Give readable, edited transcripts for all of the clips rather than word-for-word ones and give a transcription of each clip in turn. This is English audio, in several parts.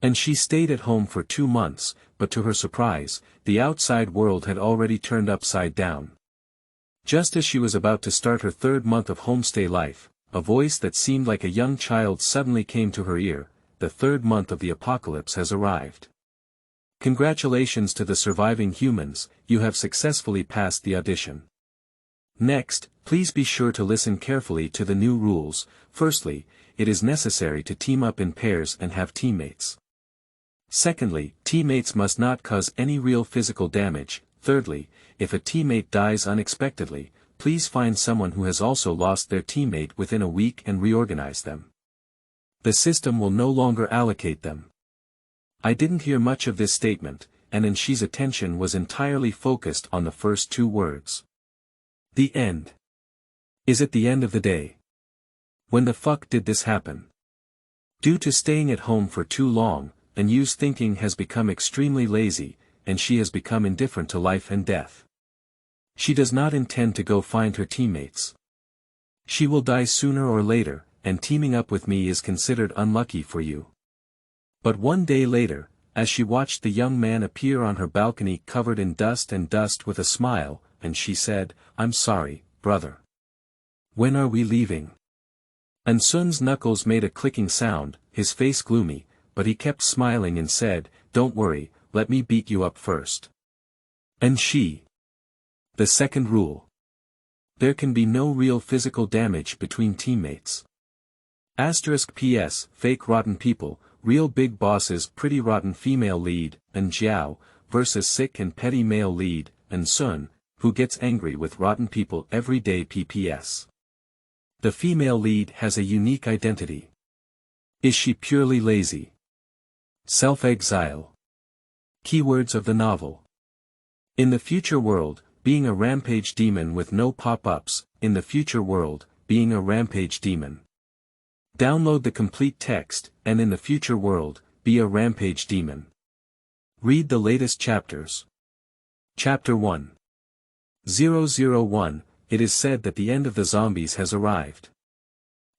And she stayed at home for 2 months, but to her surprise, the outside world had already turned upside down. Just as she was about to start her 3rd month of homestay life, a voice that seemed like a young child suddenly came to her ear: the 3rd month of the apocalypse has arrived. Congratulations to the surviving humans, you have successfully passed the audition. Next, please be sure to listen carefully to the new rules. Firstly, it is necessary to team up in pairs and have teammates. Secondly, teammates must not cause any real physical damage. Thirdly, if a teammate dies unexpectedly, please find someone who has also lost their teammate within a week and reorganize them. The system will no longer allocate them. I didn't hear much of this statement, and Enshi's attention was entirely focused on the first 2 words. The end. Is it the end of the day? When the fuck did this happen? Due to staying at home for too long, Enyu's thinking has become extremely lazy, and she has become indifferent to life and death. She does not intend to go find her teammates. She will die sooner or later, and teaming up with me is considered unlucky for you. But one day later, as she watched the young man appear on her balcony covered in dust with a smile, and she said, "I'm sorry, brother. When are we leaving?" And Sun's knuckles made a clicking sound, his face gloomy, but he kept smiling and said, "Don't worry, let me beat you up first." And she. The second rule. There can be no real physical damage between teammates. *PS, fake rotten people, real big bosses, pretty rotten female lead, and Jiao, versus sick and petty male lead, and Sun, who gets angry with rotten people every day. PPS. The female lead has a unique identity. Is she purely lazy? Self-exile. Keywords of the novel. In the future world, being a rampage demon with no pop-ups. In the future world, being a rampage demon. Download the complete text, and in the future world, be a rampage demon. Read the latest chapters. Chapter 1. 001, it is said that the end of the zombies has arrived.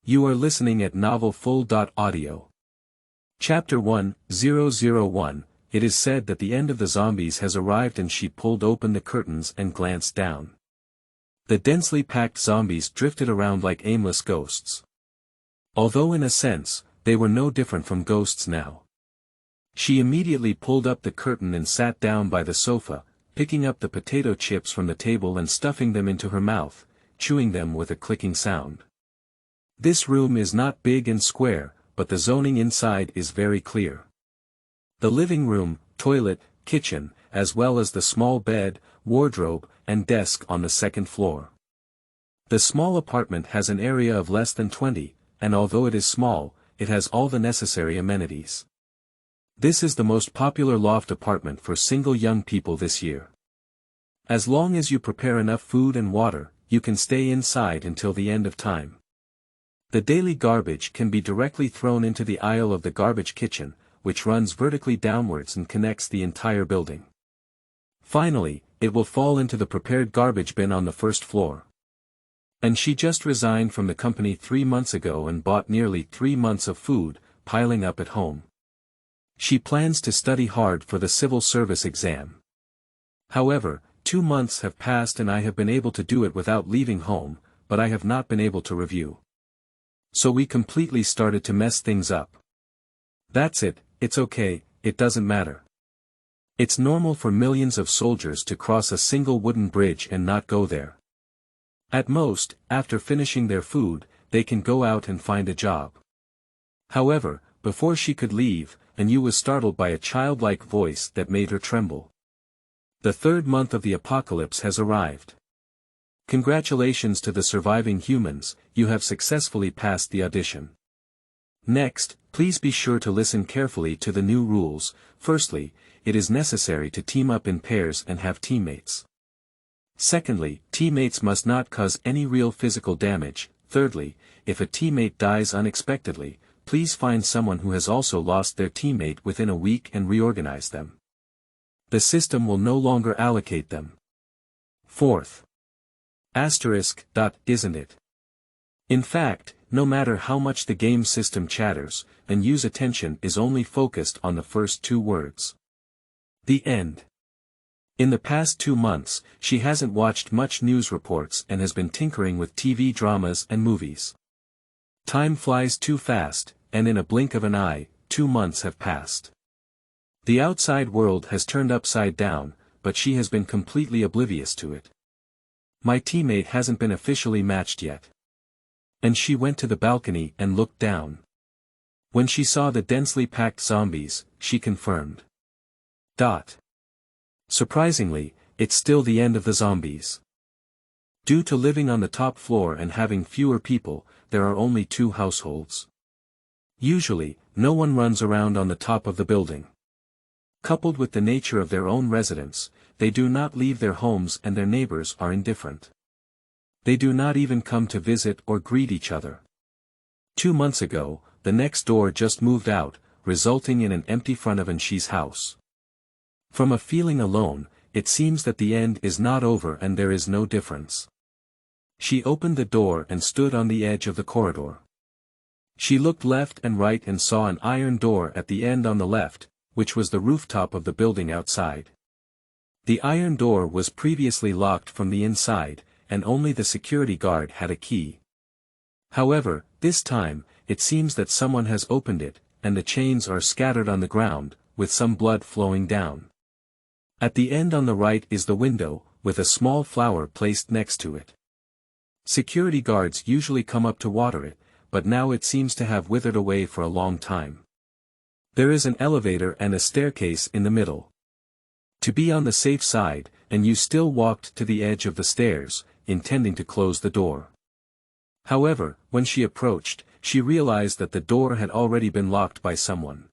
You are listening at novelfull.audio. Chapter 1, 001, it is said that the end of the zombies has arrived, and she pulled open the curtains and glanced down. The densely packed zombies drifted around like aimless ghosts. Although in a sense, they were no different from ghosts now. She immediately pulled up the curtain and sat down by the sofa, picking up the potato chips from the table and stuffing them into her mouth, chewing them with a clicking sound. This room is not big and square, but the zoning inside is very clear. The living room, toilet, kitchen, as well as the small bed, wardrobe, and desk on the 2nd floor. The small apartment has an area of less than 20, and although it is small, it has all the necessary amenities. This is the most popular loft apartment for single young people this year. As long as you prepare enough food and water, you can stay inside until the end of time. The daily garbage can be directly thrown into the aisle of the garbage kitchen, which runs vertically downwards and connects the entire building. Finally, it will fall into the prepared garbage bin on the 1st floor. And she just resigned from the company 3 months ago and bought nearly 3 months of food, piling up at home. She plans to study hard for the civil service exam. However, 2 months have passed and I have been able to do it without leaving home, but I have not been able to review. So we completely started to mess things up. That's it, it's okay, it doesn't matter. It's normal for millions of soldiers to cross a single wooden bridge and not go there. At most, after finishing their food, they can go out and find a job. However, before she could leave, Enyu was startled by a childlike voice that made her tremble. The 3rd month of the apocalypse has arrived. Congratulations to the surviving humans, you have successfully passed the audition. Next, please be sure to listen carefully to the new rules. Firstly, it is necessary to team up in pairs and have teammates. Secondly, teammates must not cause any real physical damage. Thirdly, if a teammate dies unexpectedly, please find someone who has also lost their teammate within a week and reorganize them. The system will no longer allocate them. Fourth. Isn't it? In fact, no matter how much the game system chatters, and Yu's attention is only focused on the first two words. The end. In the past 2 months, she hasn't watched much news reports and has been tinkering with TV dramas and movies. Time flies too fast, and in a blink of an eye, 2 months have passed. The outside world has turned upside down, but she has been completely oblivious to it. My teammate hasn't been officially matched yet. And she went to the balcony and looked down. When she saw the densely packed zombies, she confirmed. Surprisingly, it's still the end of the zombies. Due to living on the top floor and having fewer people, there are only 2 households. Usually, no one runs around on the top of the building. Coupled with the nature of their own residence, they do not leave their homes and their neighbors are indifferent. They do not even come to visit or greet each other. 2 months ago, the next door just moved out, resulting in an empty front of Anshi's house. From a feeling alone, it seems that the end is not over and there is no difference. She opened the door and stood on the edge of the corridor. She looked left and right and saw an iron door at the end on the left, which was the rooftop of the building outside. The iron door was previously locked from the inside, and only the security guard had a key. However, this time, it seems that someone has opened it, and the chains are scattered on the ground, with some blood flowing down. At the end on the right is the window, with a small flower placed next to it. Security guards usually come up to water it, but now it seems to have withered away for a long time. There is an elevator and a staircase in the middle. To be on the safe side, and you still walked to the edge of the stairs, intending to close the door. However, when she approached, she realized that the door had already been locked by someone.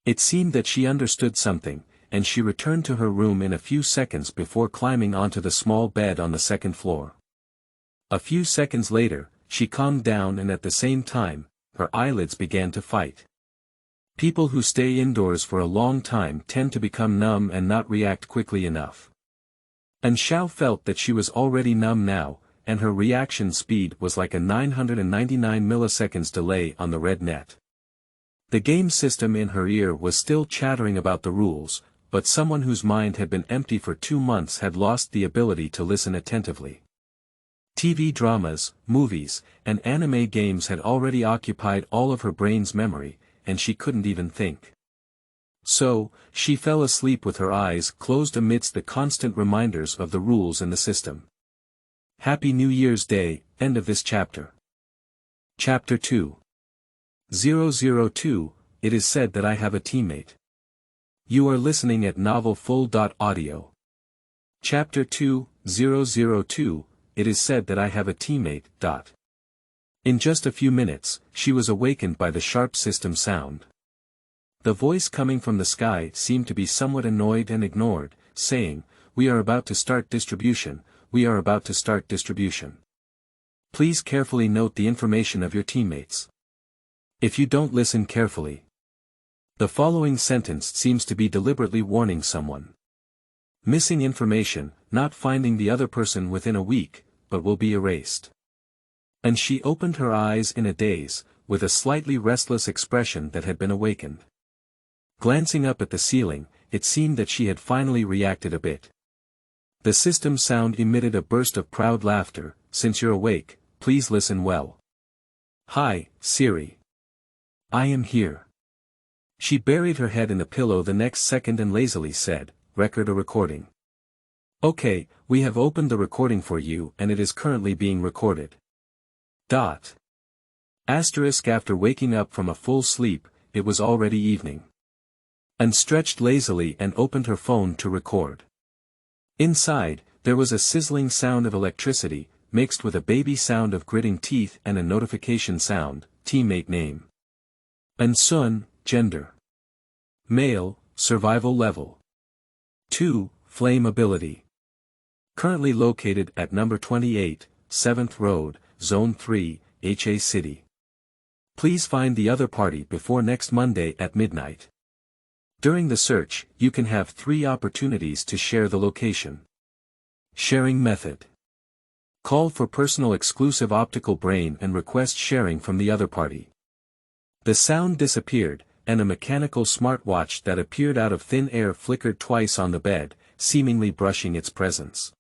It seemed that she understood something, and she returned to her room in a few seconds before climbing onto the small bed on the second floor. A few seconds later, she calmed down and at the same time, her eyelids began to fight. People who stay indoors for a long time tend to become numb and not react quickly enough. And Xiao felt that she was already numb now, and her reaction speed was like a 999 milliseconds delay on the red net. The game system in her ear was still chattering about the rules, but someone whose mind had been empty for 2 months had lost the ability to listen attentively. TV dramas, movies, and anime games had already occupied all of her brain's memory, and she couldn't even think. So, she fell asleep with her eyes closed amidst the constant reminders of the rules in the system. Happy New Year's Day, end of this chapter. Chapter 2. 002, It is said that I have a teammate. You are listening at novelfull.audio. Chapter 2, 002, It is said that I have a teammate. In just a few minutes, she was awakened by the sharp system sound. The voice coming from the sky seemed to be somewhat annoyed and ignored, saying, "We are about to start distribution, we are about to start distribution. Please carefully note the information of your teammates. If you don't listen carefully." The following sentence seems to be deliberately warning someone. Missing information, not finding the other person within a week, but will be erased. And she opened her eyes in a daze, with a slightly restless expression that had been awakened. Glancing up at the ceiling, it seemed that she had finally reacted a bit. The system sound emitted a burst of proud laughter. "Since you're awake, please listen well. Hi, Siri. I am here." She buried her head in the pillow the next second and lazily said, "Record a recording." "Okay, we have opened the recording for you and it is currently being recorded." After waking up from a full sleep, it was already evening. And stretched lazily and opened her phone to record. Inside, there was a sizzling sound of electricity, mixed with a baby sound of gritting teeth and a notification sound, teammate name. Ansun, gender. Male, survival level. 2, flame ability. Currently located at number 28, 7th Road, Zone 3, HA City. Please find the other party before next Monday at midnight. During the search, you can have 3 opportunities to share the location. Sharing method. Call for personal exclusive optical brain and request sharing from the other party. The sound disappeared, and a mechanical smartwatch that appeared out of thin air flickered twice on the bed, seemingly brushing its presence.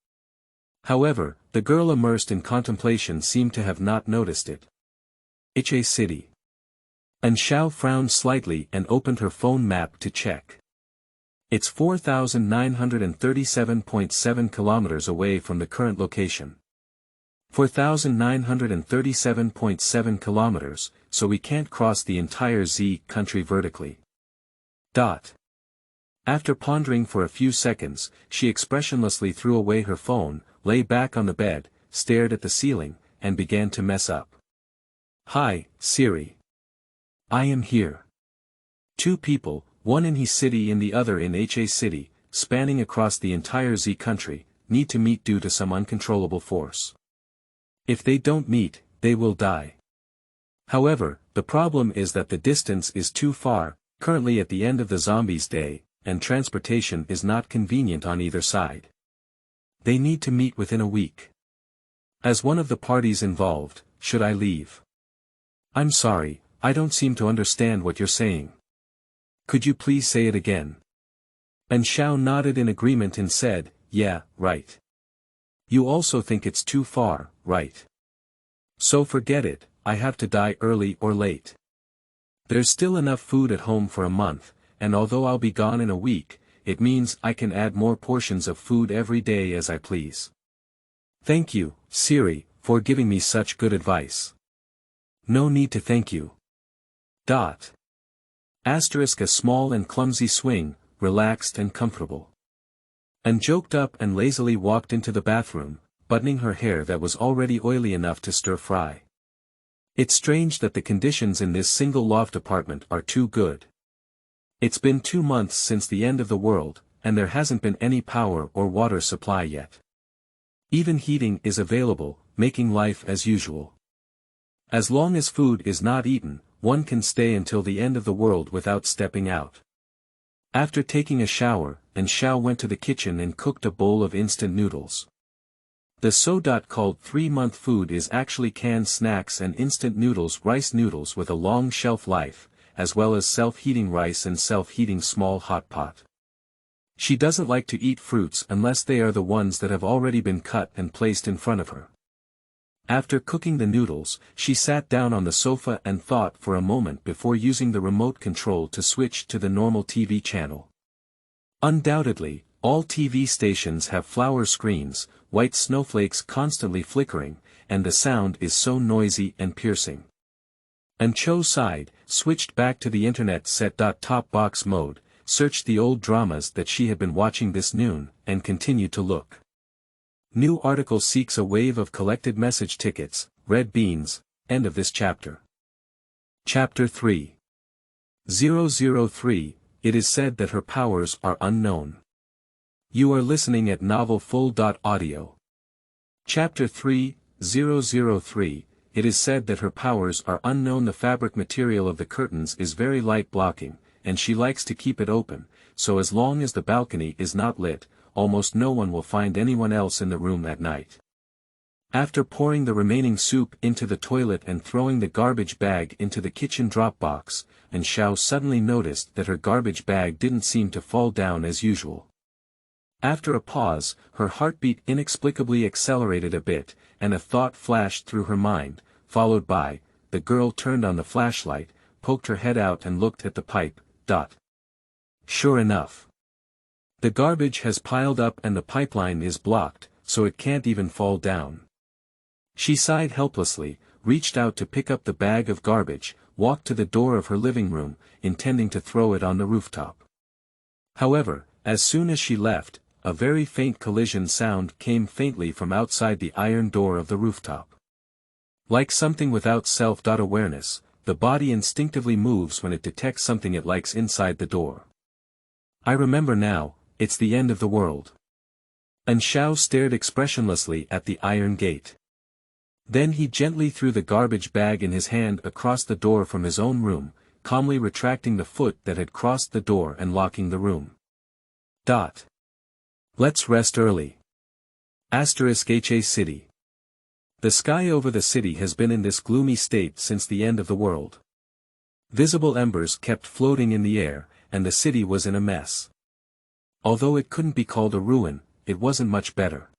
However, the girl immersed in contemplation seemed to have not noticed it. HA City. And Xiao frowned slightly and opened her phone map to check. It's 4,937.7 kilometers away from the current location. 4,937.7 kilometers, so we can't cross the entire Z country vertically. After pondering for a few seconds, she expressionlessly threw away her phone, lay back on the bed, stared at the ceiling, and began to mess up. Hi, Siri. I am here. Two people, one in He City and the other in HA City, spanning across the entire Z country, need to meet due to some uncontrollable force. If they don't meet, they will die. However, the problem is that the distance is too far, currently at the end of the zombies' day, and transportation is not convenient on either side. They need to meet within a week. As one of the parties involved, should I leave? I'm sorry, I don't seem to understand what you're saying. Could you please say it again? And Xiao nodded in agreement and said, yeah, right. You also think it's too far, right? So forget it, I have to die early or late. There's still enough food at home for a month, and although I'll be gone in a week, it means I can add more portions of food every day as I please. Thank you, Siri, for giving me such good advice. No need to thank you. Asterisk a small and clumsy swing, relaxed and comfortable. And joked up and lazily walked into the bathroom, buttoning her hair that was already oily enough to stir-fry. It's strange that the conditions in this single loft apartment are too good. It's been 2 months since the end of the world, and there hasn't been any power or water supply yet. Even heating is available, making life as usual. As long as food is not eaten, one can stay until the end of the world without stepping out. After taking a shower, and Xiao went to the kitchen and cooked a bowl of instant noodles. The so-called 3-month food is actually canned snacks and instant noodles, rice noodles with a long shelf life, as well as self-heating rice and self-heating small hot pot. She doesn't like to eat fruits unless they are the ones that have already been cut and placed in front of her. After cooking the noodles, she sat down on the sofa and thought for a moment before using the remote control to switch to the normal TV channel. Undoubtedly, all TV stations have flower screens, white snowflakes constantly flickering, and the sound is so noisy and piercing. And Cho sighed, switched back to the internet set-top box mode, searched the old dramas that she had been watching this noon, and continued to look. New article seeks a wave of collected message tickets, red beans, end of this chapter. Chapter 3. 003, it is said that her powers are unknown. You are listening at novelfull.audio. Chapter 3, 003, it is said that her powers are unknown. The fabric material of the curtains is very light blocking, and she likes to keep it open, so as long as the balcony is not lit, almost no one will find anyone else in the room at night. After pouring the remaining soup into the toilet and throwing the garbage bag into the kitchen drop box, and Xiao suddenly noticed that her garbage bag didn't seem to fall down as usual. After a pause, her heartbeat inexplicably accelerated a bit, and a thought flashed through her mind, followed by, the girl turned on the flashlight, poked her head out and looked at the pipe. Sure enough. The garbage has piled up and the pipeline is blocked, so it can't even fall down. She sighed helplessly, reached out to pick up the bag of garbage, walked to the door of her living room, intending to throw it on the rooftop. However, as soon as she left, a very faint collision sound came faintly from outside the iron door of the rooftop. Like something without self-awareness, the body instinctively moves when it detects something it likes inside the door. I remember now, it's the end of the world. And Xiao stared expressionlessly at the iron gate. Then he gently threw the garbage bag in his hand across the door from his own room, calmly retracting the foot that had crossed the door and locking the room. Let's rest early. HA City. The sky over the city has been in this gloomy state since the end of the world. Visible embers kept floating in the air, and the city was in a mess. Although it couldn't be called a ruin, it wasn't much better.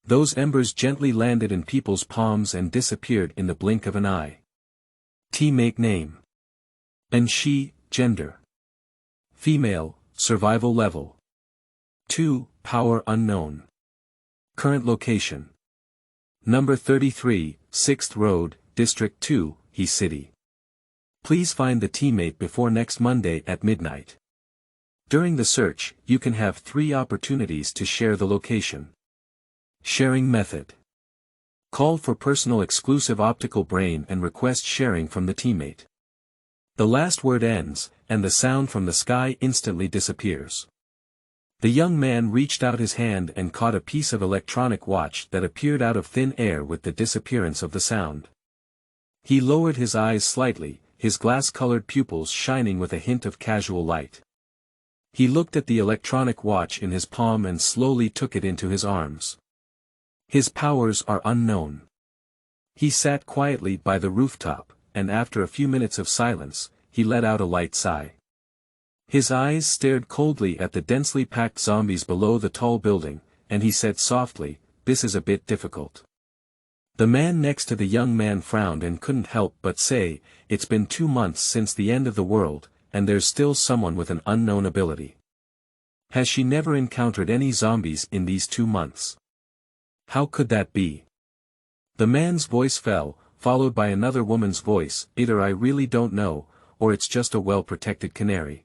Those embers gently landed in people's palms and disappeared in the blink of an eye. Teammate name. And she, gender. Female, survival level. 2, power unknown. Current location. Number 33, 6th Road, District 2, He City. Please find the teammate before next Monday at midnight. During the search, you can have 3 opportunities to share the location. Sharing method. Call for personal exclusive optical brain and request sharing from the teammate. The last word ends, and the sound from the sky instantly disappears. The young man reached out his hand and caught a piece of electronic watch that appeared out of thin air with the disappearance of the sound. He lowered his eyes slightly, his glass-colored pupils shining with a hint of casual light. He looked at the electronic watch in his palm and slowly took it into his arms. His powers are unknown. He sat quietly by the rooftop, and after a few minutes of silence, he let out a light sigh. His eyes stared coldly at the densely packed zombies below the tall building, and he said softly, "This is a bit difficult." The man next to the young man frowned and couldn't help but say, "It's been 2 months since the end of the world, and there's still someone with an unknown ability. Has she never encountered any zombies in these 2 months? How could that be?" The man's voice fell, followed by another woman's voice, "Either I really don't know, or it's just a well-protected canary."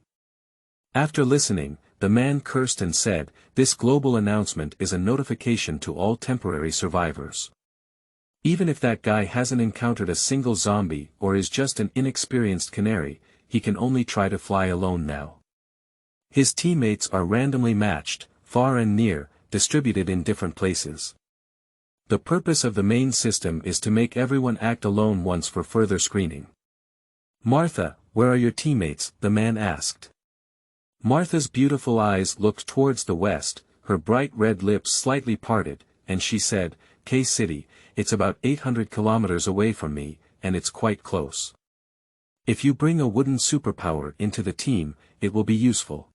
After listening, the man cursed and said, "This global announcement is a notification to all temporary survivors. Even if that guy hasn't encountered a single zombie or is just an inexperienced canary, he can only try to fly alone now. His teammates are randomly matched, far and near, distributed in different places. The purpose of the main system is to make everyone act alone once for further screening." "Martha, where are your teammates?" the man asked. Martha's beautiful eyes looked towards the west, her bright red lips slightly parted, and she said, "K City, it's about 800 kilometers away from me, and it's quite close. If you bring a wooden superpower into the team, it will be useful."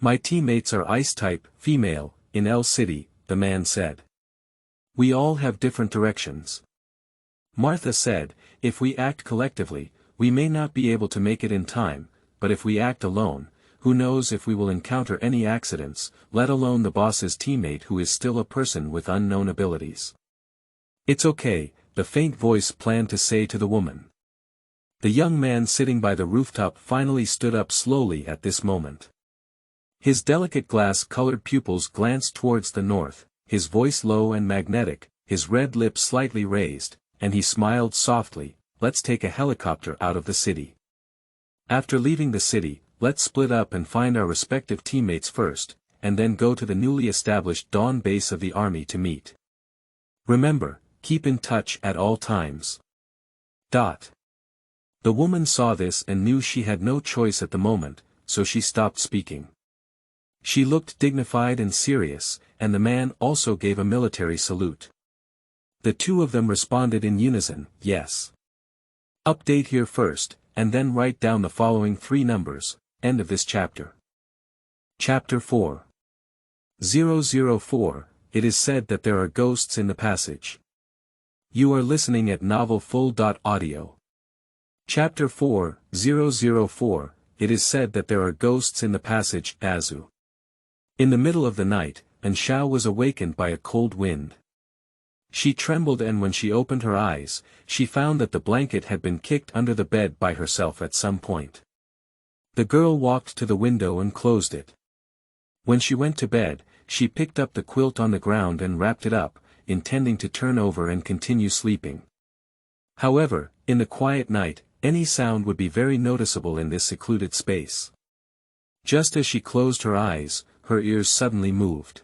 "My teammates are Ice-type, female, in L City," the man said. "We all have different directions." Martha said, "If we act collectively, we may not be able to make it in time, but if we act alone, who knows if we will encounter any accidents, let alone the boss's teammate who is still a person with unknown abilities." "It's okay," the faint voice planned to say to the woman. The young man sitting by the rooftop finally stood up slowly at this moment. His delicate glass-colored pupils glanced towards the north, his voice low and magnetic, his red lips slightly raised, and he smiled softly, "Let's take a helicopter out of the city. After leaving the city, let's split up and find our respective teammates first, and then go to the newly established Dawn base of the army to meet. Remember, keep in touch at all times." The woman saw this and knew she had no choice at the moment, so she stopped speaking. She looked dignified and serious, and the man also gave a military salute. The two of them responded in unison, "Yes." Update here first, and then write down the following 3 numbers. End of this chapter. Chapter 4. 004, It is said that there are ghosts in the passage. You are listening at novelfull.audio. Chapter 4, 004, It is said that there are ghosts in the passage, Azu. In the middle of the night, Anshao was awakened by a cold wind. She trembled, and when she opened her eyes, she found that the blanket had been kicked under the bed by herself at some point. The girl walked to the window and closed it. When she went to bed, she picked up the quilt on the ground and wrapped it up, intending to turn over and continue sleeping. However, in the quiet night, any sound would be very noticeable in this secluded space. Just as she closed her eyes, her ears suddenly moved.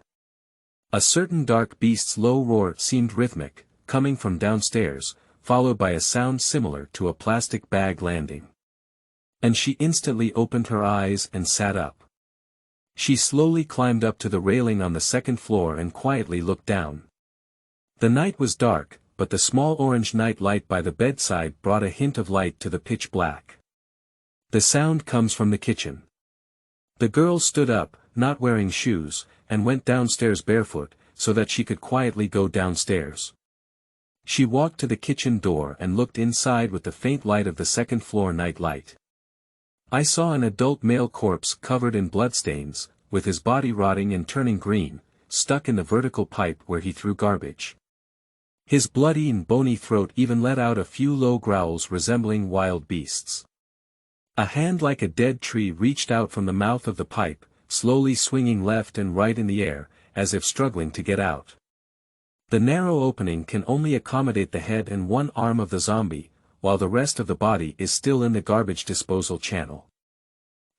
A certain dark beast's low roar seemed rhythmic, coming from downstairs, followed by a sound similar to a plastic bag landing. And she instantly opened her eyes and sat up. She slowly climbed up to the railing on the second floor and quietly looked down. The night was dark, but the small orange night light by the bedside brought a hint of light to the pitch black. The sound comes from the kitchen. The girl stood up, not wearing shoes, and went downstairs barefoot, so that she could quietly go downstairs. She walked to the kitchen door and looked inside with the faint light of the second-floor night light. I saw an adult male corpse covered in bloodstains, with his body rotting and turning green, stuck in the vertical pipe where he threw garbage. His bloody and bony throat even let out a few low growls resembling wild beasts. A hand like a dead tree reached out from the mouth of the pipe, slowly swinging left and right in the air, as if struggling to get out. The narrow opening can only accommodate the head and one arm of the zombie, while the rest of the body is still in the garbage disposal channel.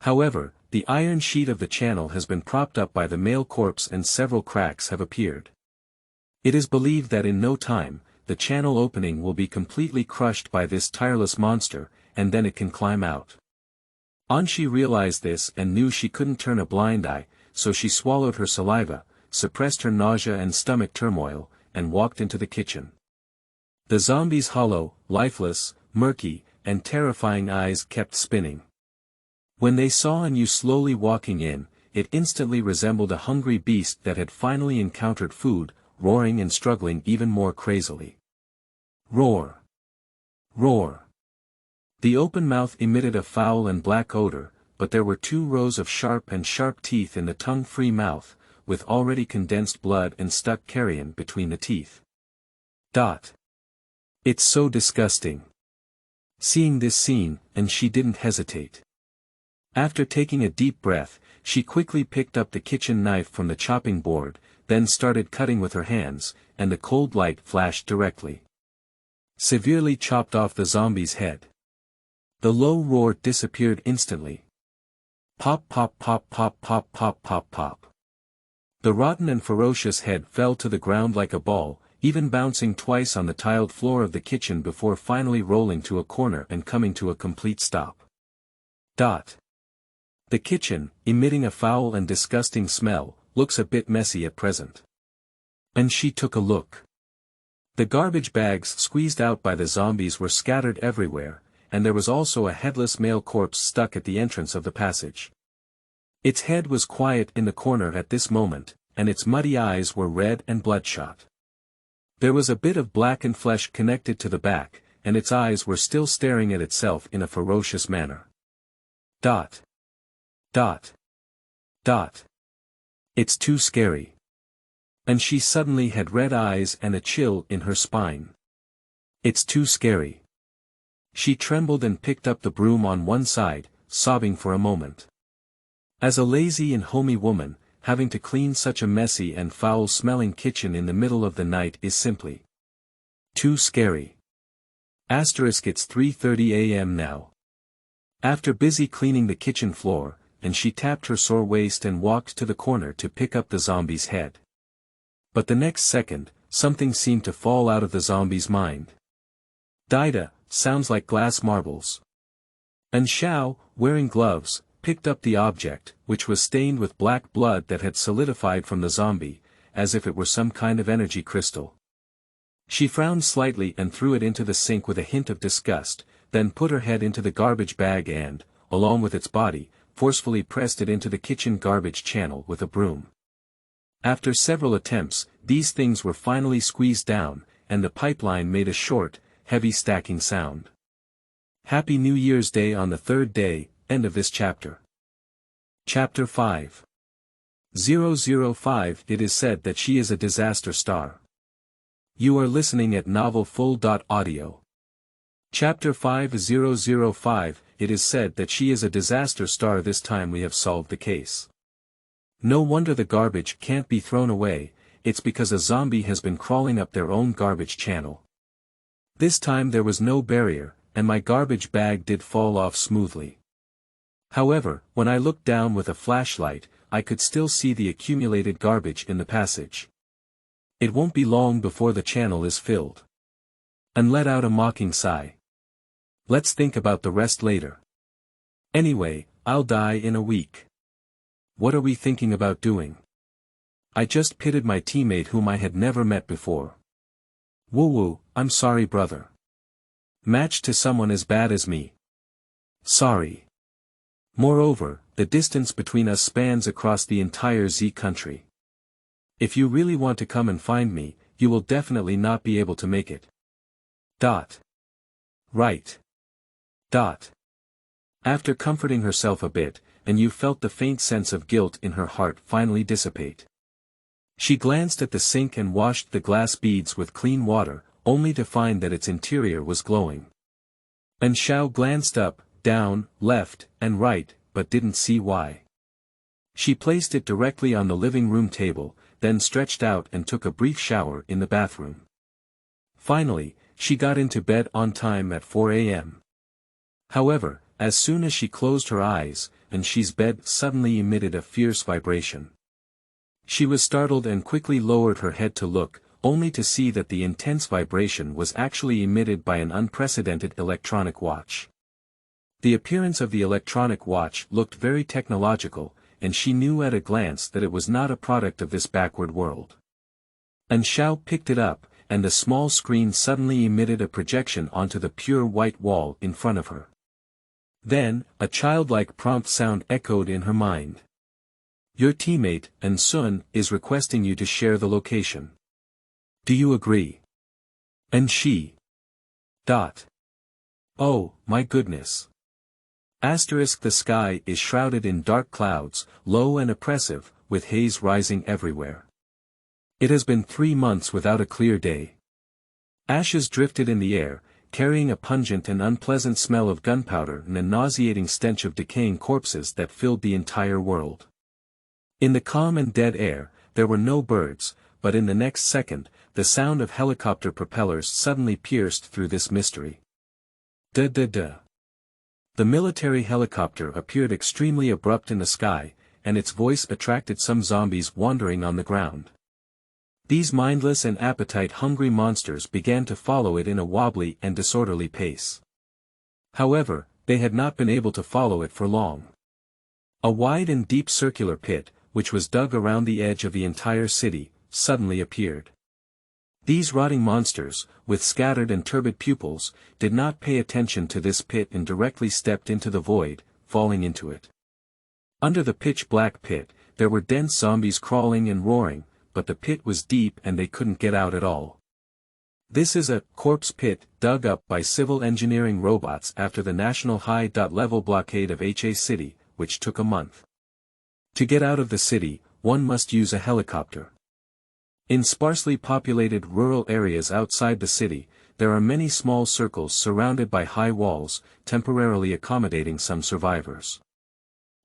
However, the iron sheet of the channel has been propped up by the male corpse and several cracks have appeared. It is believed that in no time, the channel opening will be completely crushed by this tireless monster, and then it can climb out. Anshi realized this and knew she couldn't turn a blind eye, so she swallowed her saliva, suppressed her nausea and stomach turmoil, and walked into the kitchen. The zombie's hollow, lifeless, murky, and terrifying eyes kept spinning. When they saw Anu slowly walking in, it instantly resembled a hungry beast that had finally encountered food, roaring and struggling even more crazily. Roar! Roar! The open mouth emitted a foul and black odor, but there were 2 rows of sharp teeth in the tongue-free mouth, with already condensed blood and stuck carrion between the teeth. It's so disgusting. Seeing this scene, and she didn't hesitate. After taking a deep breath, she quickly picked up the kitchen knife from the chopping board, then started cutting with her hands, and the cold light flashed directly. Severely chopped off the zombie's head. The low roar disappeared instantly. Pop pop pop pop pop pop pop pop. The rotten and ferocious head fell to the ground like a ball, even bouncing twice on the tiled floor of the kitchen before finally rolling to a corner and coming to a complete stop. The kitchen, emitting a foul and disgusting smell, looks a bit messy at present. And she took a look. The garbage bags squeezed out by the zombies were scattered everywhere, and there was also a headless male corpse stuck at the entrance of the passage. Its head was quiet in the corner at this moment, and its muddy eyes were red and bloodshot. There was a bit of blackened flesh connected to the back, and its eyes were still staring at itself in a ferocious manner. It's too scary. And she suddenly had red eyes and a chill in her spine. It's too scary. She trembled and picked up the broom on one side, sobbing for a moment. As a lazy and homey woman, having to clean such a messy and foul-smelling kitchen in the middle of the night is simply too scary. It's 3:30 a.m. now. After busy cleaning the kitchen floor, and she tapped her sore waist and walked to the corner to pick up the zombie's head. But the next second, something seemed to fall out of the zombie's mind. Dida, sounds like glass marbles. And Xiao, wearing gloves, picked up the object, which was stained with black blood that had solidified from the zombie, as if it were some kind of energy crystal. She frowned slightly and threw it into the sink with a hint of disgust, then put her head into the garbage bag and, along with its body, forcefully pressed it into the kitchen garbage channel with a broom. After several attempts, these things were finally squeezed down, and the pipeline made a short, heavy stacking sound. Happy New Year's Day on the 3rd day, end of this chapter. Chapter 5. 005 It is said that she is a disaster star. You are listening at novelfull.audio. Chapter 5005 It is said that she is a disaster star. This time we have solved the case. No wonder the garbage can't be thrown away, it's because a zombie has been crawling up their own garbage channel. This time there was no barrier, and my garbage bag did fall off smoothly. However, when I looked down with a flashlight, I could still see the accumulated garbage in the passage. It won't be long before the channel is filled. And let out a mocking sigh. Let's think about the rest later. Anyway, I'll die in a week. What are we thinking about doing? I just pitied my teammate whom I had never met before. Woo-woo, I'm sorry brother. Matched to someone as bad as me. Sorry. Moreover, the distance between us spans across the entire Z country. If you really want to come and find me, you will definitely not be able to make it. Right. After comforting herself a bit, and you felt the faint sense of guilt in her heart finally dissipate. She glanced at the sink and washed the glass beads with clean water, only to find that its interior was glowing. And Xiao glanced up, down, left, and right, but didn't see why. She placed it directly on the living room table, then stretched out and took a brief shower in the bathroom. Finally, she got into bed on time at 4 a.m. However, as soon as she closed her eyes, Xi's bed suddenly emitted a fierce vibration. She was startled and quickly lowered her head to look, only to see that the intense vibration was actually emitted by an unprecedented electronic watch. The appearance of the electronic watch looked very technological, and she knew at a glance that it was not a product of this backward world. Xiao picked it up, and the small screen suddenly emitted a projection onto the pure white wall in front of her. Then, a childlike prompt sound echoed in her mind. Your teammate, Sun, is requesting you to share the location. Do you agree? And she. Oh, my goodness. The sky is shrouded in dark clouds, low and oppressive, with haze rising everywhere. It has been 3 months without a clear day. Ashes drifted in the air, carrying a pungent and unpleasant smell of gunpowder and a nauseating stench of decaying corpses that filled the entire world. In the calm and dead air, there were no birds, but in the next second, the sound of helicopter propellers suddenly pierced through this mystery. The military helicopter appeared extremely abrupt in the sky, and its voice attracted some zombies wandering on the ground. These mindless and appetite-hungry monsters began to follow it in a wobbly and disorderly pace. However, they had not been able to follow it for long. A wide and deep circular pit, which was dug around the edge of the entire city, suddenly appeared. These rotting monsters, with scattered and turbid pupils, did not pay attention to this pit and directly stepped into the void, falling into it. Under the pitch-black pit, there were dense zombies crawling and roaring, but the pit was deep and they couldn't get out at all. This is a corpse pit dug up by civil engineering robots after the national high-level blockade of HA City, which took a month. To get out of the city, one must use a helicopter. In sparsely populated rural areas outside the city, there are many small circles surrounded by high walls, temporarily accommodating some survivors.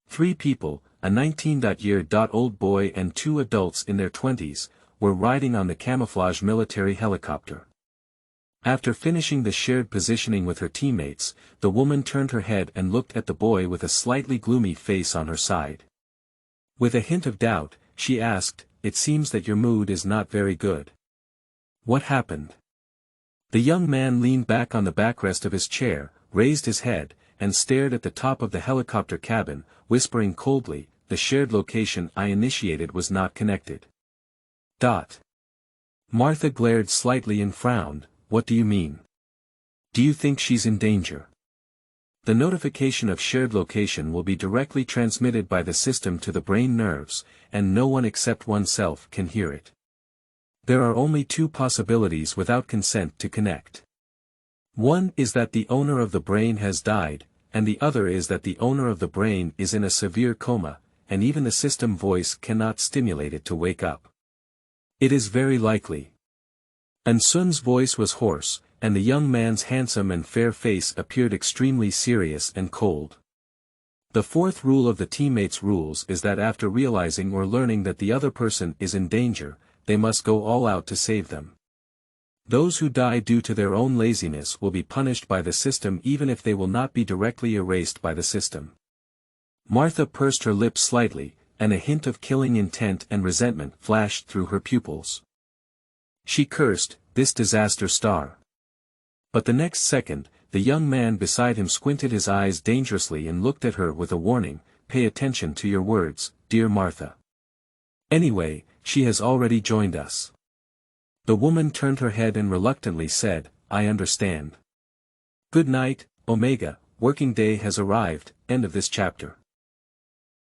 3 people, a 19-year-old boy and 2 adults in their 20s, were riding on the camouflage military helicopter. After finishing the shared positioning with her teammates, the woman turned her head and looked at the boy with a slightly gloomy face on her side. With a hint of doubt, she asked, "It seems that your mood is not very good. What happened?" The young man leaned back on the backrest of his chair, raised his head, and stared at the top of the helicopter cabin, whispering coldly, "The shared location I initiated was not connected." Martha glared slightly and frowned. "What do you mean? Do you think she's in danger?" The notification of shared location will be directly transmitted by the system to the brain nerves, and no one except oneself can hear it. There are only 2 possibilities without consent to connect. One is that the owner of the brain has died, and the other is that the owner of the brain is in a severe coma, and even the system voice cannot stimulate it to wake up. It is very likely. Sun's voice was hoarse, and the young man's handsome and fair face appeared extremely serious and cold. The 4th rule of the teammates' rules is that after realizing or learning that the other person is in danger, they must go all out to save them. Those who die due to their own laziness will be punished by the system even if they will not be directly erased by the system. Martha pursed her lips slightly, and a hint of killing intent and resentment flashed through her pupils. She cursed, "This disaster star." But the next second, the young man beside him squinted his eyes dangerously and looked at her with a warning, "Pay attention to your words, dear Martha. Anyway, she has already joined us." The woman turned her head and reluctantly said, I understand. Good night, Omega, working day has arrived, end of this chapter.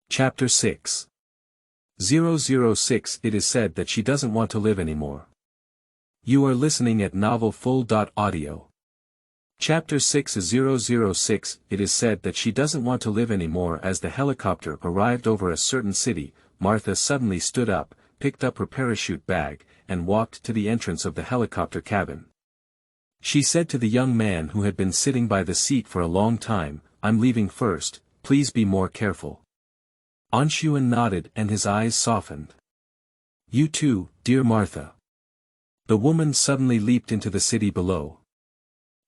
Chapter 6. 006 It is said that she doesn't want to live anymore. You are listening at novelfull.audio. Chapter 6 is 006 It is said that she doesn't want to live anymore. As the helicopter arrived over a certain city, Martha suddenly stood up, picked up her parachute bag, and walked to the entrance of the helicopter cabin. She said to the young man who had been sitting by the seat for a long time, I'm leaving first, please be more careful. Anshuan nodded and his eyes softened. You too, dear Martha. The woman suddenly leaped into the city below.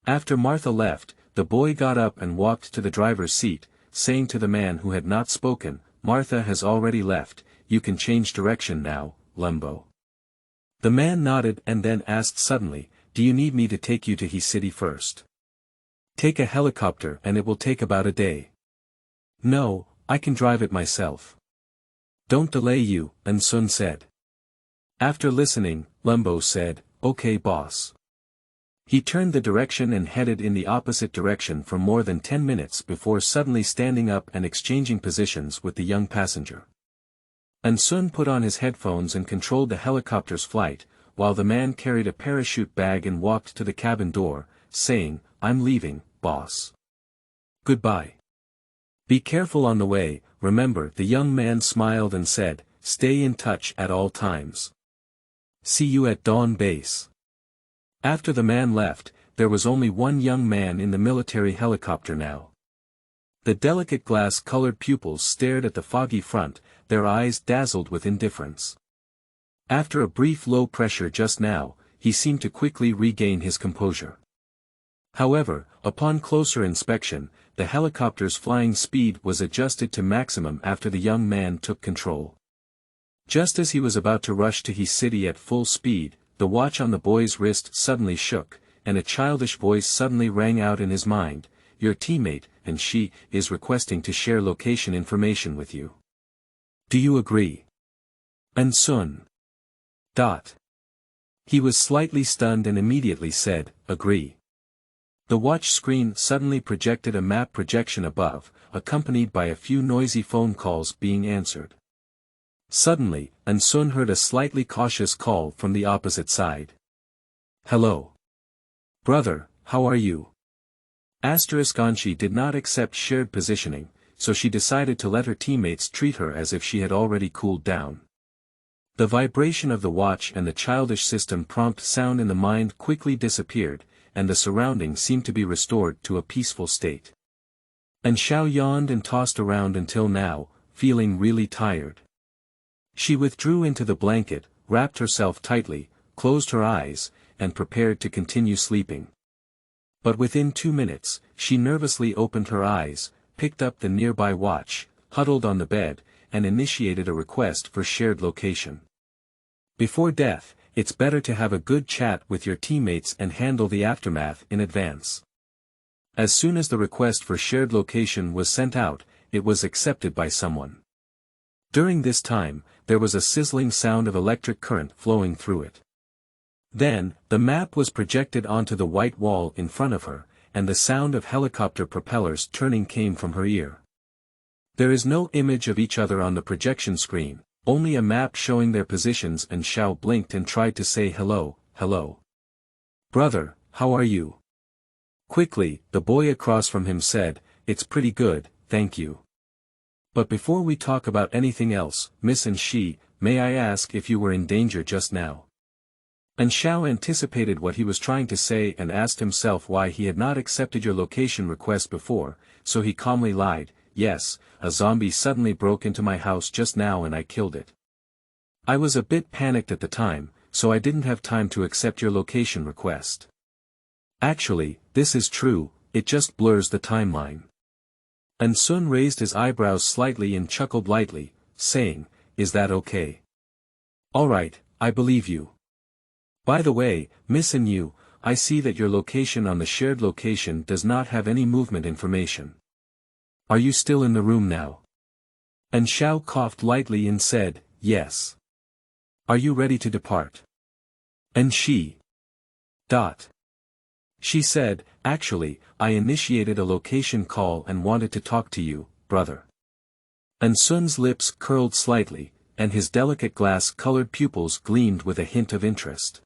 After Martha left, the boy got up and walked to the driver's seat, saying to the man who had not spoken, Martha has already left, you can change direction now, Limbo. The man nodded and then asked suddenly, do you need me to take you to his city first? Take a helicopter and it will take about a day. No, I can drive it myself. Don't delay you, Sun said. After listening, Limbo said, okay boss. He turned the direction and headed in the opposite direction for more than 10 minutes before suddenly standing up and exchanging positions with the young passenger. Sun put on his headphones and controlled the helicopter's flight, while the man carried a parachute bag and walked to the cabin door, saying, I'm leaving, boss. Goodbye. Be careful on the way. Remember, the young man smiled and said, stay in touch at all times. See you at Dawn Base. After the man left, there was only one young man in the military helicopter now. The delicate glass-colored pupils stared at the foggy front, their eyes dazzled with indifference. After a brief low pressure just now, he seemed to quickly regain his composure. However, upon closer inspection, the helicopter's flying speed was adjusted to maximum after the young man took control. Just as he was about to rush to his city at full speed, the watch on the boy's wrist suddenly shook, and a childish voice suddenly rang out in his mind, your teammate, and she, is requesting to share location information with you. Do you agree? Sun. He was slightly stunned and immediately said, agree. The watch screen suddenly projected a map projection above, accompanied by a few noisy phone calls being answered. Suddenly, Sun heard a slightly cautious call from the opposite side. Hello. Brother, how are you? Anshi did not accept shared positioning, so she decided to let her teammates treat her as if she had already cooled down. The vibration of the watch and the childish system prompt sound in the mind quickly disappeared, and the surrounding seemed to be restored to a peaceful state. Xiao yawned and tossed around until now, feeling really tired. She withdrew into the blanket, wrapped herself tightly, closed her eyes, and prepared to continue sleeping. But within 2 minutes, she nervously opened her eyes, picked up the nearby watch, huddled on the bed, and initiated a request for shared location. Before death, it's better to have a good chat with your teammates and handle the aftermath in advance. As soon as the request for shared location was sent out, it was accepted by someone. During this time, there was a sizzling sound of electric current flowing through it. Then, the map was projected onto the white wall in front of her, and the sound of helicopter propellers turning came from her ear. There is no image of each other on the projection screen, only a map showing their positions, and Xiao blinked and tried to say hello, hello. Brother, how are you? Quickly, the boy across from him said, it's pretty good, thank you. But before we talk about anything else, Miss Anshi, may I ask if you were in danger just now? Xiao anticipated what he was trying to say and asked himself why he had not accepted your location request before, so he calmly lied, yes, a zombie suddenly broke into my house just now and I killed it. I was a bit panicked at the time, so I didn't have time to accept your location request. Actually, this is true, it just blurs the timeline. Sun raised his eyebrows slightly and chuckled lightly, saying, is that okay? Alright, I believe you. By the way, Miss Anu, I see that your location on the shared location does not have any movement information. Are you still in the room now? Xiao coughed lightly and said, yes. Are you ready to depart? And she. She said, actually, I initiated a location call and wanted to talk to you, brother. And Sun's lips curled slightly, and his delicate glass-colored pupils gleamed with a hint of interest.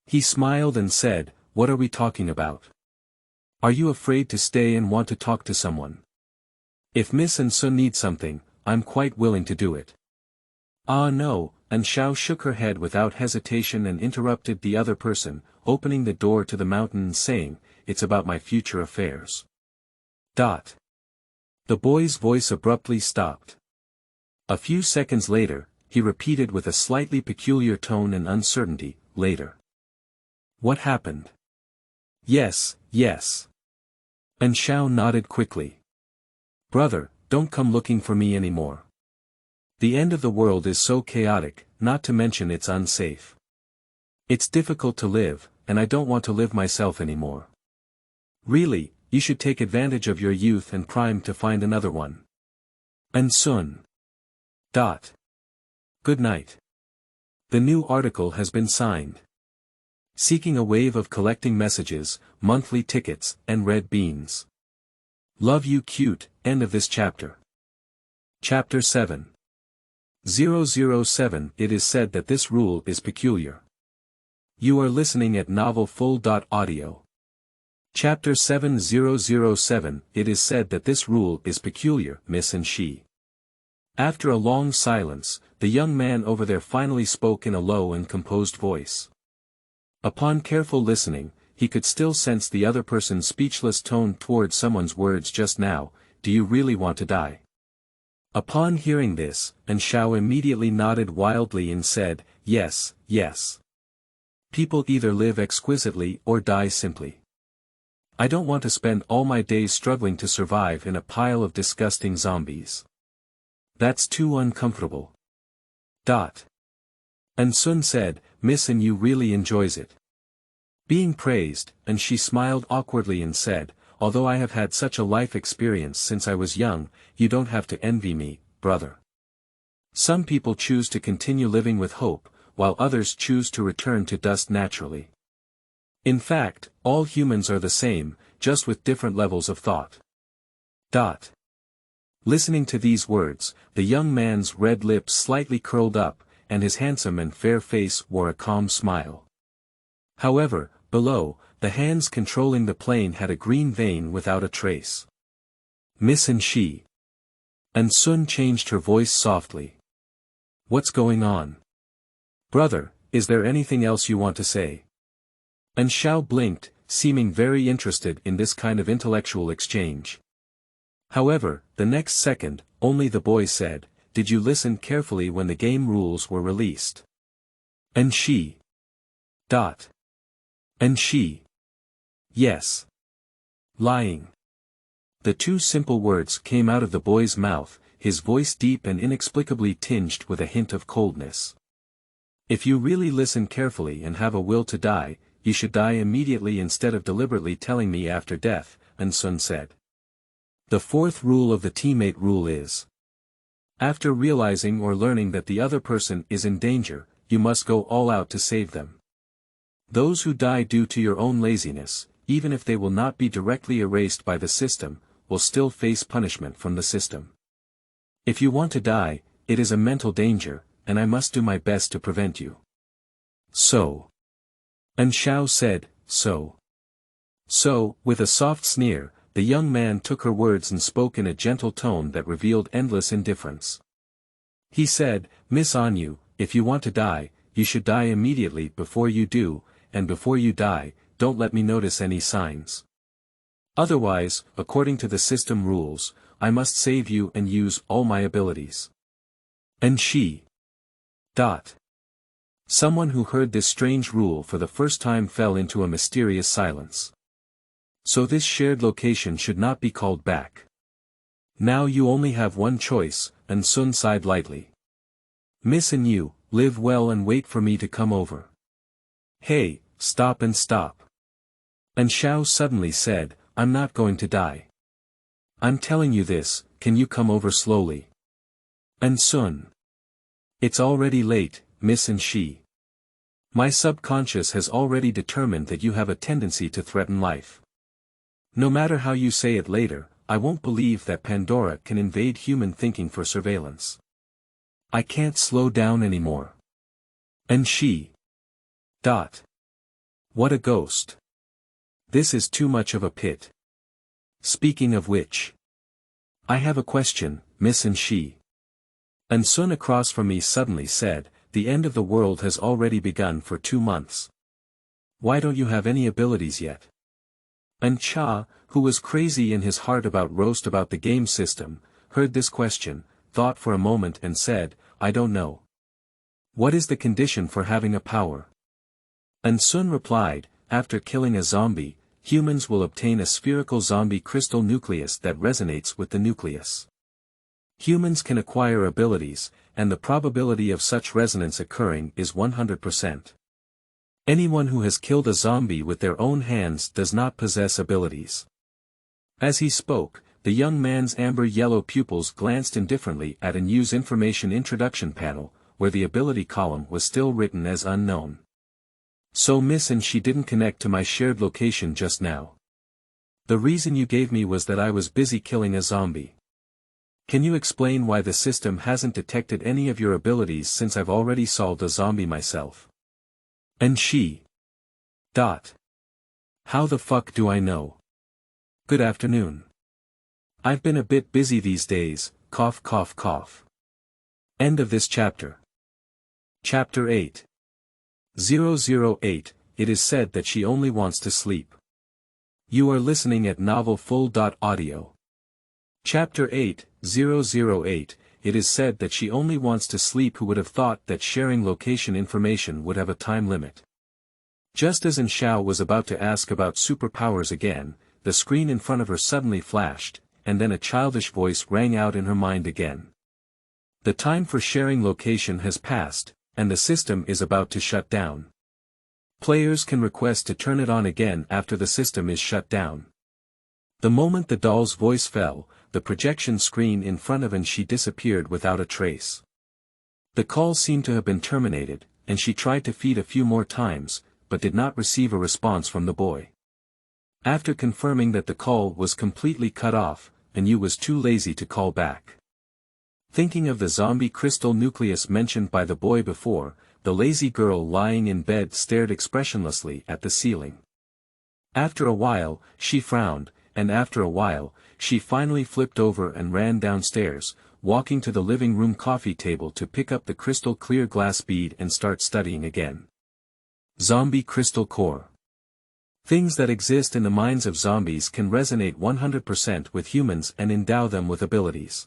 He smiled and said, what are we talking about? Are you afraid to stay and want to talk to someone? If Miss and Sun need something, I'm quite willing to do it. Ah no, and Xiao shook her head without hesitation and interrupted the other person, opening the door to the mountain and saying, it's about my future affairs. The boy's voice abruptly stopped. A few seconds later, he repeated with a slightly peculiar tone and uncertainty, later. What happened? Yes, yes. And Xiao nodded quickly. Brother, don't come looking for me anymore. The end of the world is so chaotic, not to mention it's unsafe. It's difficult to live, and I don't want to live myself anymore. Really, you should take advantage of your youth and prime to find another one. And Sun. Good night. The new article has been signed. Seeking a wave of collecting messages, monthly tickets, and red beans. Love you cute, end of this chapter. Chapter 7. 007 It is said that this rule is peculiar. You are listening at novelfull.audio. Chapter 7007 It is said that this rule is peculiar, Miss and she. After a long silence, the young man over there finally spoke in a low and composed voice. Upon careful listening, he could still sense the other person's speechless tone towards someone's words just now, do you really want to die? Upon hearing this, and Xiao immediately nodded wildly and said, yes, yes. People either live exquisitely or die simply. I don't want to spend all my days struggling to survive in a pile of disgusting zombies. That's too uncomfortable. And Sun said, Miss and you really enjoys it. Being praised, and she smiled awkwardly and said, although I have had such a life experience since I was young, you don't have to envy me, brother. Some people choose to continue living with hope, while others choose to return to dust naturally. In fact, all humans are the same, just with different levels of thought. Listening to these words, the young man's red lips slightly curled up, and his handsome and fair face wore a calm smile. However, below, the hands controlling the plane had a green vein without a trace. Miss and she. And Sun changed her voice softly. What's going on? Brother, is there anything else you want to say? And Xiao blinked, seeming very interested in this kind of intellectual exchange. However, the next second, only the boy said, did you listen carefully when the game rules were released? And she. And she. Yes. Lying. The two simple words came out of the boy's mouth, his voice deep and inexplicably tinged with a hint of coldness. If you really listen carefully and have a will to die, you should die immediately instead of deliberately telling me after death, and Sun said. The fourth rule of the teammate rule is. After realizing or learning that the other person is in danger, you must go all out to save them. Those who die due to your own laziness, even if they will not be directly erased by the system, will still face punishment from the system. If you want to die, it is a mental danger, and I must do my best to prevent you. So. And Xiao said, so. So, with a soft sneer, the young man took her words and spoke in a gentle tone that revealed endless indifference. He said, Miss Anyu, if you want to die, you should die immediately before you do, and before you die, don't let me notice any signs. Otherwise, according to the system rules, I must save you and use all my abilities. And she. Someone who heard this strange rule for the first time fell into a mysterious silence. So this shared location should not be called back. Now you only have one choice, and Sun sighed lightly. Miss and you, live well and wait for me to come over. Hey, stop and stop. And Xiao suddenly said, I'm not going to die. I'm telling you this, can you come over slowly? And Sun. It's already late, Miss and she. My subconscious has already determined that you have a tendency to threaten life. No matter how you say it later, I won't believe that Pandora can invade human thinking for surveillance. I can't slow down anymore. And she. What a ghost. This is too much of a pit. Speaking of which. I have a question, Miss and she. And Sun across from me suddenly said, the end of the world has already begun for 2 months. Why don't you have any abilities yet? And Cha, who was crazy in his heart about the game system, heard this question, thought for a moment and said, I don't know. What is the condition for having a power? And Sun replied, after killing a zombie, humans will obtain a spherical zombie crystal nucleus that resonates with the nucleus. Humans can acquire abilities, and the probability of such resonance occurring is 100%. Anyone who has killed a zombie with their own hands does not possess abilities. As he spoke, the young man's amber-yellow pupils glanced indifferently at a news information introduction panel, where the ability column was still written as unknown. So Miss and she didn't connect to my shared location just now. The reason you gave me was that I was busy killing a zombie. Can you explain why the system hasn't detected any of your abilities since I've already solved a zombie myself? And she. How the fuck do I know? Good afternoon. I've been a bit busy these days, cough cough cough. End of this chapter. Chapter 8. 008, it is said that she only wants to sleep. You are listening at novelfull.audio. Chapter 8, 008, it is said that she only wants to sleep. Who would have thought that sharing location information would have a time limit? Just as An Shao was about to ask about superpowers again, the screen in front of her suddenly flashed, and then a childish voice rang out in her mind again. The time for sharing location has passed, and the system is about to shut down. Players can request to turn it on again after the system is shut down. The moment the doll's voice fell, the projection screen in front of An Shao disappeared without a trace. The call seemed to have been terminated, and she tried to feed a few more times, but did not receive a response from the boy. After confirming that the call was completely cut off, An Shao was too lazy to call back. Thinking of the zombie crystal nucleus mentioned by the boy before, the lazy girl lying in bed stared expressionlessly at the ceiling. After a while, she frowned, and after a while, she finally flipped over and ran downstairs, walking to the living room coffee table to pick up the crystal clear glass bead and start studying again. Zombie crystal core. Things that exist in the minds of zombies can resonate 100% with humans and endow them with abilities.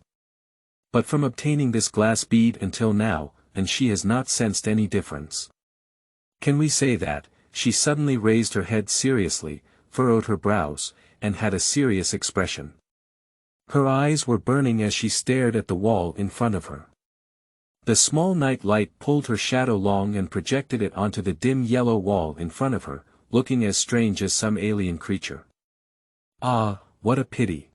But from obtaining this glass bead until now, and she has not sensed any difference. Can we say that? She suddenly raised her head seriously, furrowed her brows, and had a serious expression. Her eyes were burning as she stared at the wall in front of her. The small night light pulled her shadow long and projected it onto the dim yellow wall in front of her, looking as strange as some alien creature. Ah, what a pity.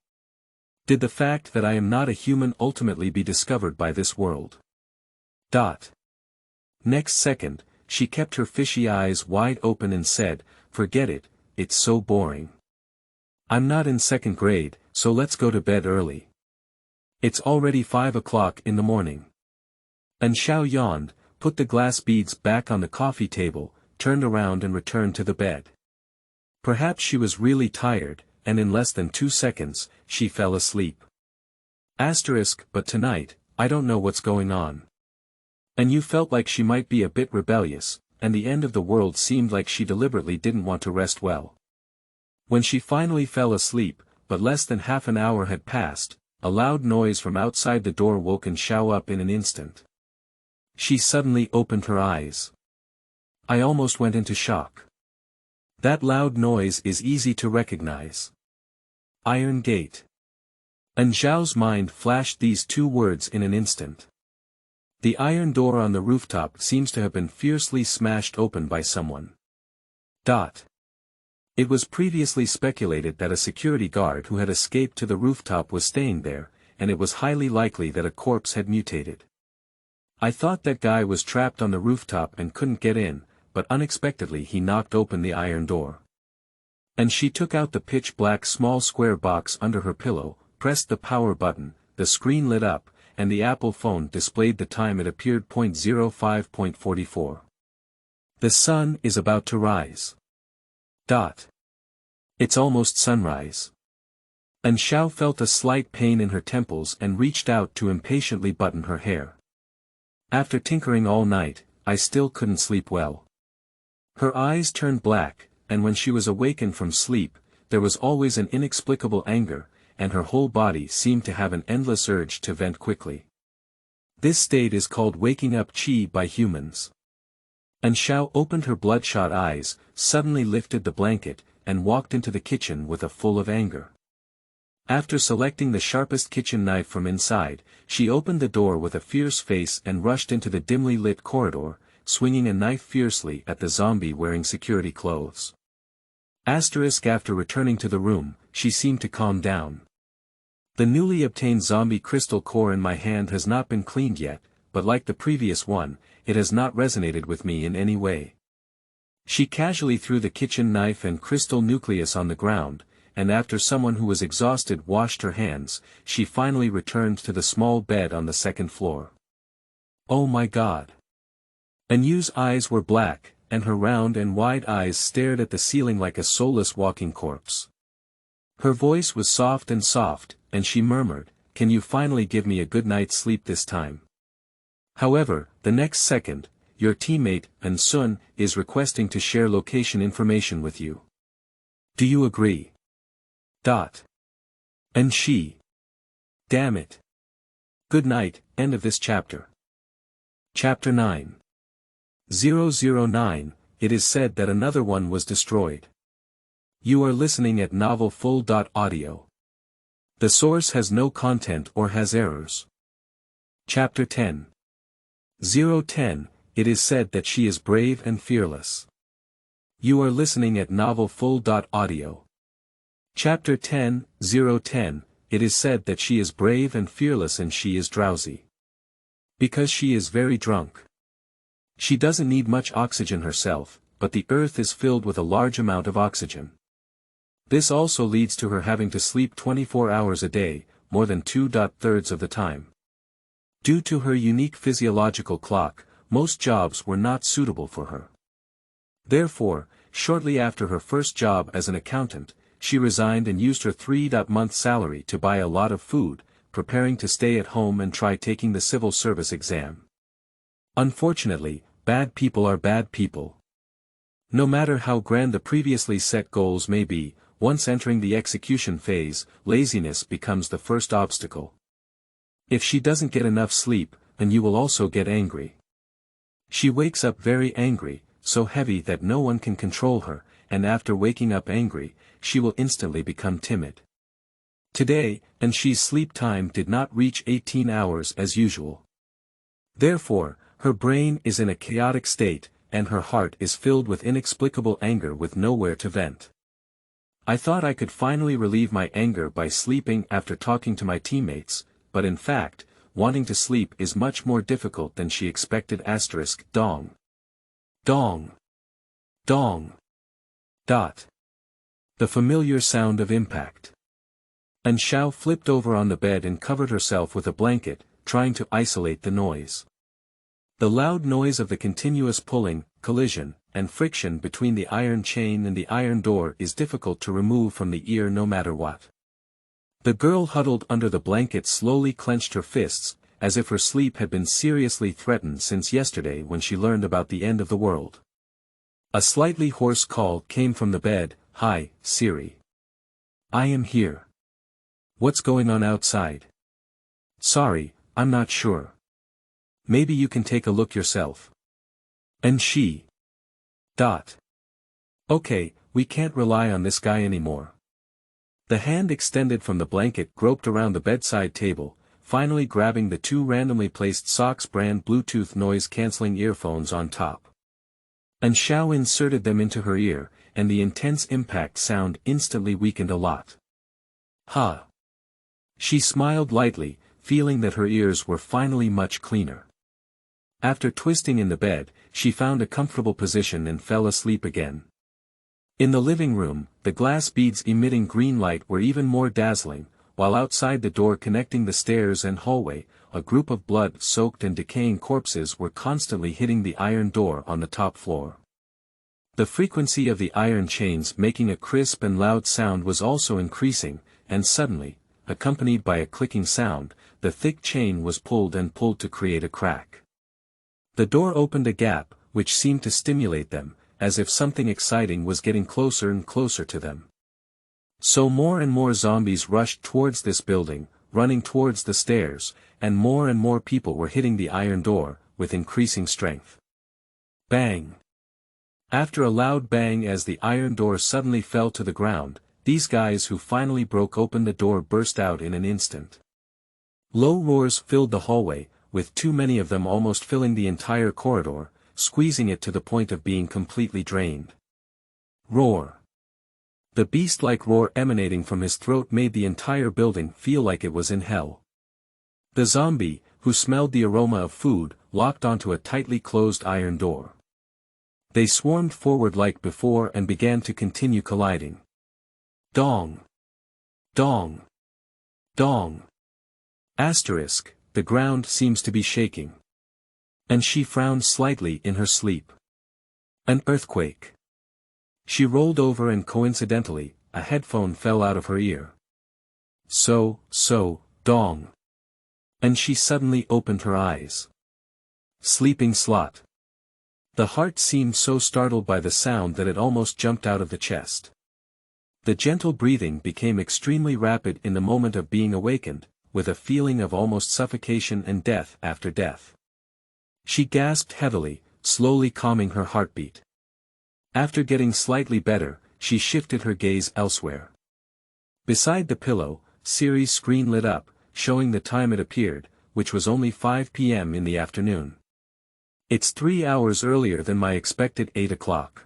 Did the fact that I am not a human ultimately be discovered by this world? Next second, she kept her fishy eyes wide open and said, forget it, it's so boring. I'm not in 2nd grade, so let's go to bed early. It's already 5 o'clock in the morning. An Shao yawned, put the glass beads back on the coffee table, turned around and returned to the bed. Perhaps she was really tired, and in less than 2 seconds, she fell asleep. But tonight, I don't know what's going on. And you felt like she might be a bit rebellious, and the end of the world seemed like she deliberately didn't want to rest well. When she finally fell asleep, but less than half an hour had passed, a loud noise from outside the door woke An Shao up in an instant. She suddenly opened her eyes. I almost went into shock. That loud noise is easy to recognize. Iron Gate. An Shao's mind flashed these 2 words in an instant. The iron door on the rooftop seems to have been fiercely smashed open by someone. It was previously speculated that a security guard who had escaped to the rooftop was staying there, and it was highly likely that a corpse had mutated. I thought that guy was trapped on the rooftop and couldn't get in, but unexpectedly he knocked open the iron door. And she took out the pitch-black small square box under her pillow, pressed the power button, the screen lit up, and the Apple phone displayed the time. It appeared 05:44. The sun is about to rise. It's almost sunrise. And Xiao felt a slight pain in her temples and reached out to impatiently button her hair. After tinkering all night, I still couldn't sleep well. Her eyes turned black, and when she was awakened from sleep, there was always an inexplicable anger, and her whole body seemed to have an endless urge to vent quickly. This state is called waking up qi by humans. And Xiao opened her bloodshot eyes, suddenly lifted the blanket, and walked into the kitchen with a full of anger. After selecting the sharpest kitchen knife from inside, she opened the door with a fierce face and rushed into the dimly lit corridor, swinging a knife fiercely at the zombie wearing security clothes. After returning to the room, she seemed to calm down. The newly obtained zombie crystal core in my hand has not been cleaned yet, but like the previous one, it has not resonated with me in any way. She casually threw the kitchen knife and crystal nucleus on the ground, and after someone who was exhausted washed her hands, she finally returned to the small bed on the second floor. Oh my God! Anyu's eyes were black, and her round and wide eyes stared at the ceiling like a soulless walking corpse. Her voice was soft, and she murmured, "Can you finally give me a good night's sleep this time?" However, the next second, your teammate, Sun, is requesting to share location information with you. Do you agree? And she. Damn it. Good night. End of this chapter. Chapter 9. 009, it is said that another one was destroyed. You are listening at novelfull.audio. The source has no content or has errors. Chapter 10. 010, it is said that she is brave and fearless. You are listening at novelfull.audio. Chapter 10, 010, it is said that she is brave and fearless and she is drowsy. Because she is very drunk. She doesn't need much oxygen herself, but the earth is filled with a large amount of oxygen. This also leads to her having to sleep 24 hours a day, more than 2/3 of the time. Due to her unique physiological clock, most jobs were not suitable for her. Therefore, shortly after her first job as an accountant, she resigned and used her 3-month salary to buy a lot of food, preparing to stay at home and try taking the civil service exam. Unfortunately, bad people are bad people. No matter how grand the previously set goals may be, once entering the execution phase, laziness becomes the first obstacle. If she doesn't get enough sleep, then you will also get angry. She wakes up very angry, so heavy that no one can control her, and after waking up angry, she will instantly become timid. Today, and she's sleep time did not reach 18 hours as usual. Therefore, her brain is in a chaotic state, and her heart is filled with inexplicable anger with nowhere to vent. I thought I could finally relieve my anger by sleeping after talking to my teammates, but in fact, wanting to sleep is much more difficult than she expected. Dong. Dong. Dong. The familiar sound of impact. And Xiao flipped over on the bed and covered herself with a blanket, trying to isolate the noise. The loud noise of the continuous pulling, collision, and friction between the iron chain and the iron door is difficult to remove from the ear no matter what. The girl huddled under the blanket slowly clenched her fists, as if her sleep had been seriously threatened since yesterday when she learned about the end of the world. A slightly hoarse call came from the bed. "Hi, Siri. I am here. What's going on outside?" "Sorry, I'm not sure. Maybe you can take a look yourself." And she. Okay, we can't rely on this guy anymore. The hand extended from the blanket groped around the bedside table, finally grabbing the two randomly placed Sox brand Bluetooth noise-canceling earphones on top. And Xiao inserted them into her ear, and the intense impact sound instantly weakened a lot. Ha! She smiled lightly, feeling that her ears were finally much cleaner. After twisting in the bed, she found a comfortable position and fell asleep again. In the living room, the glass beads emitting green light were even more dazzling, while outside the door connecting the stairs and hallway, a group of blood-soaked and decaying corpses were constantly hitting the iron door on the top floor. The frequency of the iron chains making a crisp and loud sound was also increasing, and suddenly, accompanied by a clicking sound, the thick chain was pulled and pulled to create a crack. The door opened a gap, which seemed to stimulate them, as if something exciting was getting closer and closer to them. So more and more zombies rushed towards this building, running towards the stairs, and more people were hitting the iron door, with increasing strength. Bang! After a loud bang as the iron door suddenly fell to the ground, these guys who finally broke open the door burst out in an instant. Low roars filled the hallway, with too many of them almost filling the entire corridor, squeezing it to the point of being completely drained. Roar! The beast-like roar emanating from his throat made the entire building feel like it was in hell. The zombie, who smelled the aroma of food, locked onto a tightly closed iron door. They swarmed forward like before and began to continue colliding. Dong! Dong! Dong! Asterisk, the ground seems to be shaking. And she frowned slightly in her sleep. An earthquake. She rolled over and coincidentally, a headphone fell out of her ear. So, dong. And she suddenly opened her eyes. Sleeping slot. The heart seemed so startled by the sound that it almost jumped out of the chest. The gentle breathing became extremely rapid in the moment of being awakened, with a feeling of almost suffocation and death after death. She gasped heavily, slowly calming her heartbeat. After getting slightly better, she shifted her gaze elsewhere. Beside the pillow, Siri's screen lit up, showing the time it appeared, which was only 5 p.m. in the afternoon. It's 3 hours earlier than my expected 8 o'clock.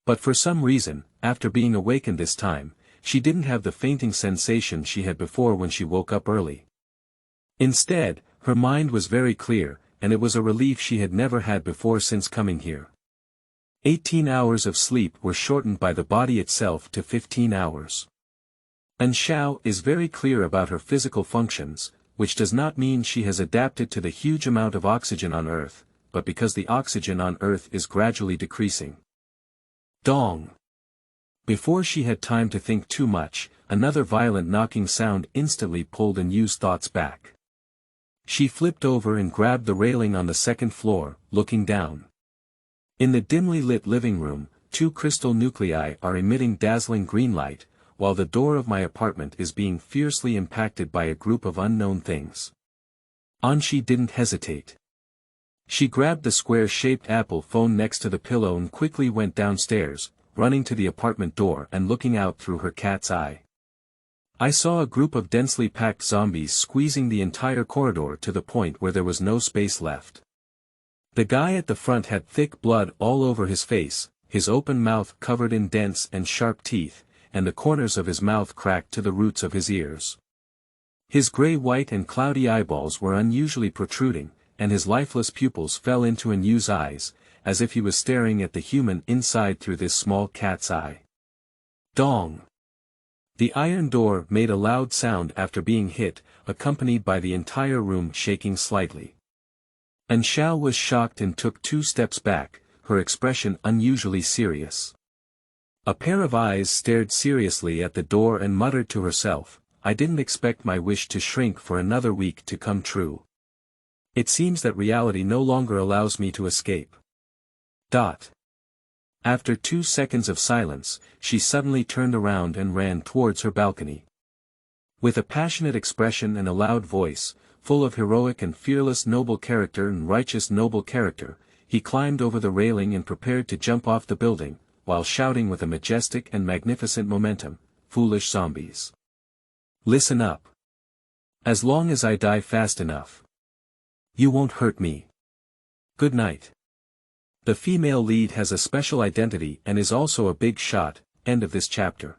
But for some reason, after being awakened this time, she didn't have the fainting sensation she had before when she woke up early. Instead, her mind was very clear, and it was a relief she had never had before since coming here. 18 hours of sleep were shortened by the body itself to 15 hours. And Xiao is very clear about her physical functions, which does not mean she has adapted to the huge amount of oxygen on Earth, but because the oxygen on Earth is gradually decreasing. Dong! Before she had time to think too much, another violent knocking sound instantly pulled Yu's thoughts back. She flipped over and grabbed the railing on the second floor, looking down. In the dimly lit living room, 2 crystal nuclei are emitting dazzling green light, while the door of my apartment is being fiercely impacted by a group of unknown things. Anshi didn't hesitate. She grabbed the square-shaped Apple phone next to the pillow and quickly went downstairs, running to the apartment door and looking out through her cat's eye. I saw a group of densely packed zombies squeezing the entire corridor to the point where there was no space left. The guy at the front had thick blood all over his face, his open mouth covered in dense and sharp teeth, and the corners of his mouth cracked to the roots of his ears. His gray-white and cloudy eyeballs were unusually protruding, and his lifeless pupils fell into Yu's eyes, as if he was staring at the human inside through this small cat's eye. Dong! The iron door made a loud sound after being hit, accompanied by the entire room shaking slightly. And Xiao was shocked and took 2 steps back, her expression unusually serious. A pair of eyes stared seriously at the door and muttered to herself, "I didn't expect my wish to shrink for another week to come true. It seems that reality no longer allows me to escape." After 2 seconds of silence, she suddenly turned around and ran towards her balcony. With a passionate expression and a loud voice, full of heroic and fearless noble character and righteous noble character, he climbed over the railing and prepared to jump off the building, while shouting with a majestic and magnificent momentum, "Foolish zombies! Listen up! As long as I die fast enough, you won't hurt me. Good night." The female lead has a special identity and is also a big shot. End of this chapter.